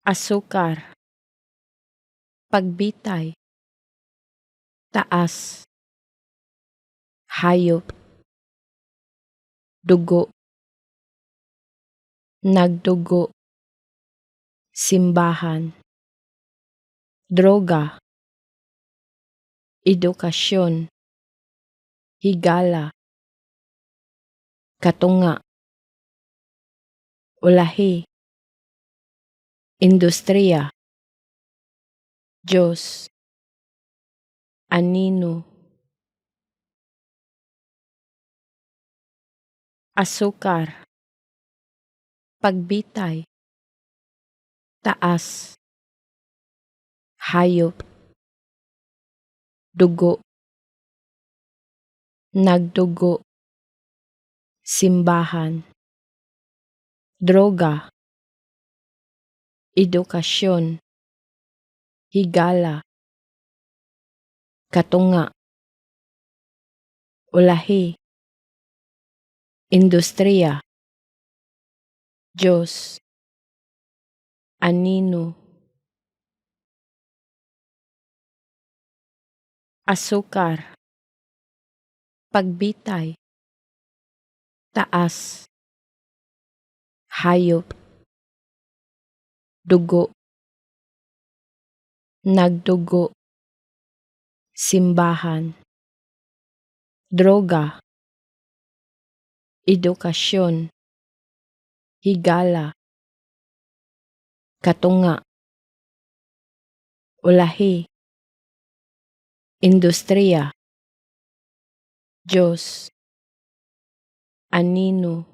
asukar, pagbitay, taas, hayop, dugo, nagdugo, simbahan, droga, edukasyon, higala, katunga, ulahi, industriya, Diyos, anino, asukar, pagbitay, taas, hayop, dugo, nagdugo, simbahan, droga, edukasyon, higala, katunga, ulahi, industriya, Diyos, anino, asukar, pagbitay, taas, hayop, dugo, nagdugo, simbahan, droga, edukasyon, higala, katunga, ulahi, industriya, Diyos, anino,